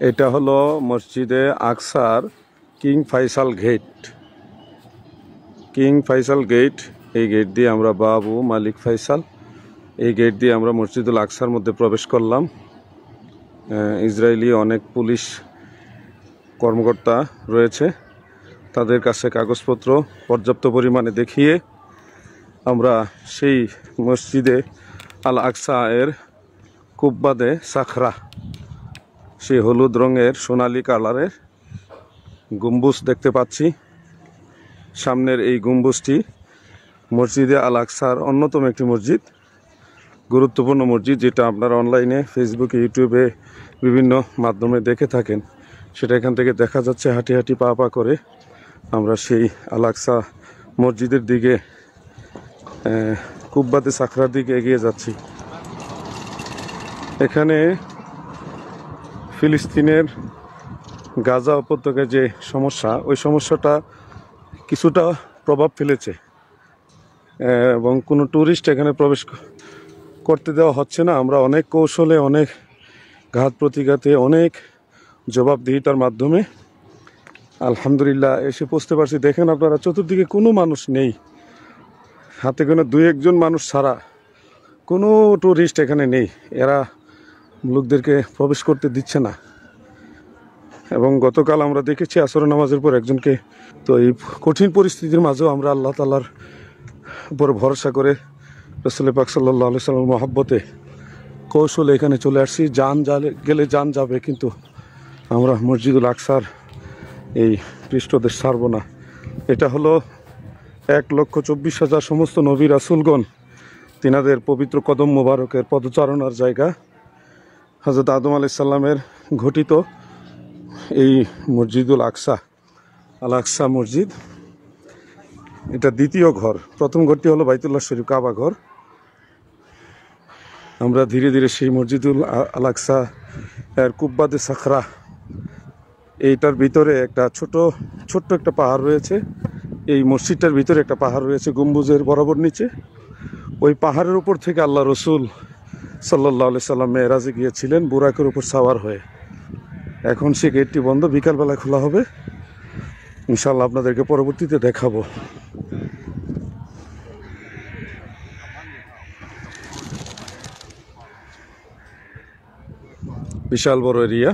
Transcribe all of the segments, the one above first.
এটা হলো মসজিদে আকসার কিং ফাইসাল গেট। এই গেট দিয়ে আমরা বাবু মালিক ফাইসাল, এই গেট দিয়ে আমরা মসজিদুল আকসার মধ্যে প্রবেশ করলাম। ইসরায়েলি অনেক পুলিশ কর্মকর্তা রয়েছে, তাদের কাছে কাগজপত্র পর্যাপ্ত পরিমাণে দেখিয়ে আমরা সেই মসজিদে আল আকসা এর কুব্বাদে সাখরা, সেই হলুদ রঙের সোনালি কালারের গম্বুজ দেখতে পাচ্ছি। সামনের এই গম্বুজটি মসজিদে আল আকসার অন্যতম একটি মসজিদ, গুরুত্বপূর্ণ মসজিদ, যেটা আপনারা অনলাইনে ফেসবুকে ইউটিউবে বিভিন্ন মাধ্যমে দেখে থাকেন। সেটা এখান থেকে দেখা যাচ্ছে। হাঁটি হাঁটি পা পা করে আমরা সেই আল আকসা মসজিদের দিকে, কুব্বাদে সাখরার দিকে এগিয়ে যাচ্ছি। এখানে ফিলিস্তিনের গাজা উপত্যকায় যে সমস্যা, ওই সমস্যাটা কিছুটা প্রভাব ফেলেছে এবং কোনো ট্যুরিস্ট এখানে প্রবেশ করতে দেওয়া হচ্ছে না। আমরা অনেক কৌশলে, অনেক ঘাত প্রতিঘাতে, অনেক জবাবদিহিতার মাধ্যমে আলহামদুলিল্লাহ এসে পৌঁছতে পারছি। দেখেন আপনারা, চতুর্দিকে কোনো মানুষ নেই, হাতে গোনা দুই একজন মানুষ ছাড়া কোনো ট্যুরিস্ট এখানে নেই। এরা লোকদেরকে প্রবেশ করতে দিচ্ছে না। এবং গতকাল আমরা দেখেছি আসর নামাজের পর একজনকে। তো এই কঠিন পরিস্থিতির মাঝেও আমরা আল্লাহ তাআলার উপর ভরসা করে রাসূল পাক সাল্লাল্লাহু আলাইহি ওয়াসাল্লামের মহব্বতে কৌশলে এখানে চলে আসছি। জান গেলে জান যাবে, কিন্তু আমরা মসজিদুল আকসার এই পৃষ্ঠদেশ ছাড়ব না। এটা হলো 1,24,000 সমস্ত নবী রাসূলগণ তিনাদের পবিত্র কদম মোবারকের পদচারণার জায়গা। হযরত আদম আলাইহিস সালামের ঘটিত এই মসজিদুল আকসা, আল আকসা মসজিদ, এটা দ্বিতীয় ঘর। প্রথম ঘরটি হলো বাইতুল্লাহ শরীফ, কাবা ঘর। আমরা ধীরে ধীরে সেই মসজিদুল আল আকসা এর কুব্বাদে সাখরা, এইটার ভিতরে একটা ছোট্ট একটা পাহাড় রয়েছে। এই মসজিদটার ভিতরে একটা পাহাড় রয়েছে গম্বুজের বরাবর নিচে। ওই পাহাড়ের উপর থেকে আল্লাহ রসুল সাল্লাল্লাহু আলাইহি সাল্লাম মেরাজে গিয়েছিলেন বুরাকের উপর সাওয়ার হয়ে। এখন সে গেটটি বন্ধ, বিকালবেলা খোলা হবে ইনশাআল্লাহ, আপনাদেরকে পরবর্তীতে দেখাবো। বিশাল বড় এরিয়া।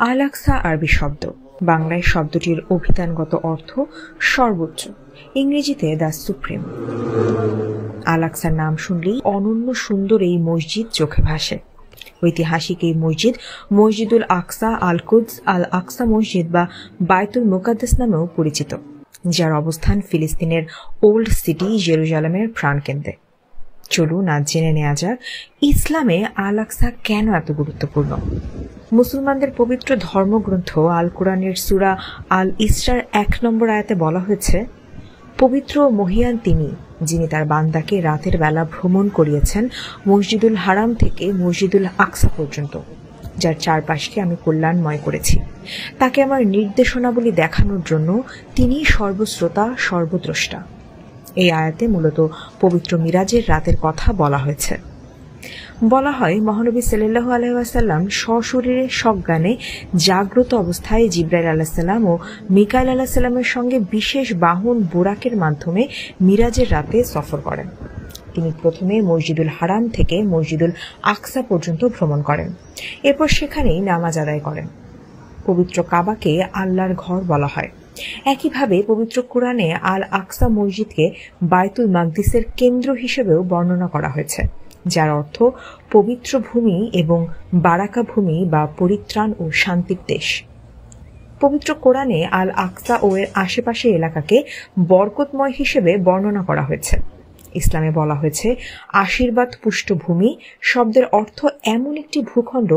আল আকসা আরবি শব্দ, বাংলায় শব্দটির অভিধানগত অর্থ সর্বোচ্চ, ইংরেজিতে দ্য সুপ্রিম। আল আকসার নাম শুনলেই অনন্য সুন্দর এই মসজিদ চোখে ভাসে। ঐতিহাসিক এই মসজিদ মসজিদুল আকসা, আল কুদস, আল আকসা মসজিদ বা বাইতুল মুকাদ্দাস নামেও পরিচিত, যার অবস্থান ফিলিস্তিনের ওল্ড সিটি জেরুজালেমের প্রাণকেন্দ্রে। চলুন আজ জেনে নেওয়া যাক ইসলামে আল আকসা কেন এত গুরুত্বপূর্ণ। মুসলমানদের পবিত্র ধর্মগ্রন্থ আল কোরআনের সূরা আল ইসরার 1 নম্বর আয়াতে বলা হয়েছে, পবিত্র মহিয়ান তিনি, যিনি তার বান্দাকে রাতের বেলা ভ্রমণ করিয়েছেন মসজিদুল হারাম থেকে মসজিদুল আকসা পর্যন্ত, যার চারপাশকে আমি কল্যাণময় করেছি। তাকে আমার নির্দেশনাবলী দেখানোর জন্য তিনি সর্বশ্রোতা, সর্বদ্রষ্টা। এই আয়াতে মূলত পবিত্র মিরাজের রাতের কথা বলা হয়েছে। বলা হয়, মহানবী সাল্লাল্লাহু আলাইহি ওয়াসাল্লাম সশরীরে সজ্ঞানে জাগ্রত অবস্থায় জিবরাইল আলাইহিস সালাম ও মিকাইল আলাইহিস সালামের সঙ্গে বিশেষ বাহন বুরাকের মাধ্যমে মিরাজের রাতে সফর করেন। তিনি প্রথমে মসজিদুল হারাম থেকে মসজিদুল আকসা পর্যন্ত ভ্রমণ করেন, এরপর সেখানেই নামাজ আদায় করেন। পবিত্র কাবাকে আল্লাহর ঘর বলা হয়। একইভাবে পবিত্র কোরআনে আল আকসা মসজিদকে বায়তুল মাকদিসের কেন্দ্র হিসেবেও বর্ণনা করা হয়েছে, যার অর্থ পবিত্র ভূমি এবং বারাকা ভূমি বা পরিত্রাণ ও শান্তির দেশ। পবিত্র কোরআনে আল আকসা ও এর আশেপাশের এলাকাকে বরকতময় হিসেবে বর্ণনা করা হয়েছে। ইসলামে বলা হয়েছে, আশীর্বাদ পুষ্ট ভূমি শব্দের অর্থ এমন একটি ভূখণ্ড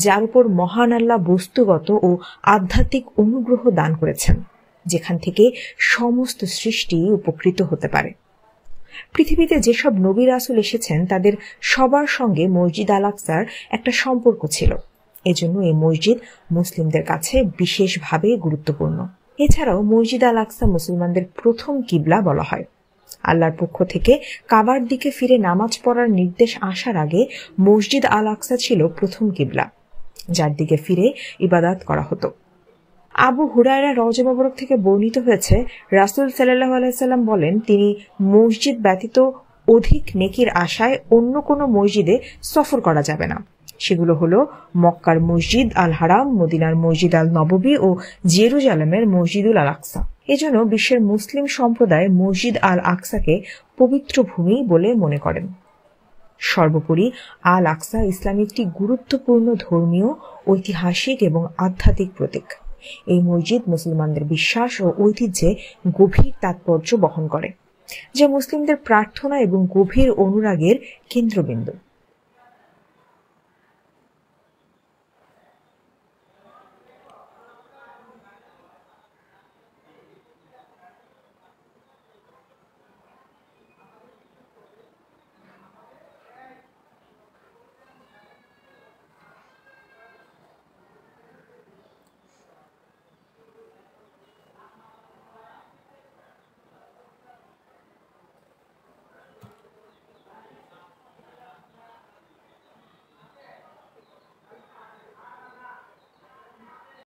যার উপর মহান আল্লাহ বস্তুগত ও আধ্যাত্মিক অনুগ্রহ দান করেছেন, যেখান থেকে সমস্ত সৃষ্টি উপকৃত হতে পারে। পৃথিবীতে যেসব নবী রাসূল এসেছেন তাদের সবার সঙ্গে মসজিদ আল আকসার একটা সম্পর্ক ছিল। এজন্য এই মসজিদ মুসলিমদের কাছে বিশেষভাবে গুরুত্বপূর্ণ। এছাড়াও মসজিদ আল আকসা মুসলমানদের প্রথম কিবলা বলা হয়। আল্লাহর পক্ষ থেকে কাবার দিকে ফিরে নামাজ পড়ার নির্দেশ আসার আগে মসজিদ আল আকসা ছিল প্রথম কিবলা, যার দিকে ফিরে ইবাদত করা হতো। আবু হুরায়রা রওজা মুবারক থেকে বর্ণিত হয়েছে, রাসূল সাল্লাল্লাহু আলাইহি সাল্লাম বলেন, তিনি মসজিদ ব্যতীত অধিক নেকির আশায় অন্য কোনো মসজিদে সফর করা যাবে না। সেগুলো হলো মক্কার মসজিদ আল হারাম, মদিনার মসজিদ আল নববী ও জেরুজালেমের মসজিদুল আল আকসা। এজন্য বিশ্বের মুসলিম সম্প্রদায় মসজিদ আল আকসাকে পবিত্র ভূমি বলে মনে করেন। সর্বোপরি আল আকসা ইসলামের একটি গুরুত্বপূর্ণ ধর্মীয়, ঐতিহাসিক এবং আধ্যাত্মিক প্রতীক। এই মসজিদ মুসলমানদের বিশ্বাস ও ঐতিহ্যে গভীর তাৎপর্য বহন করে, যা মুসলিমদের প্রার্থনা এবং গভীর অনুরাগের কেন্দ্রবিন্দু।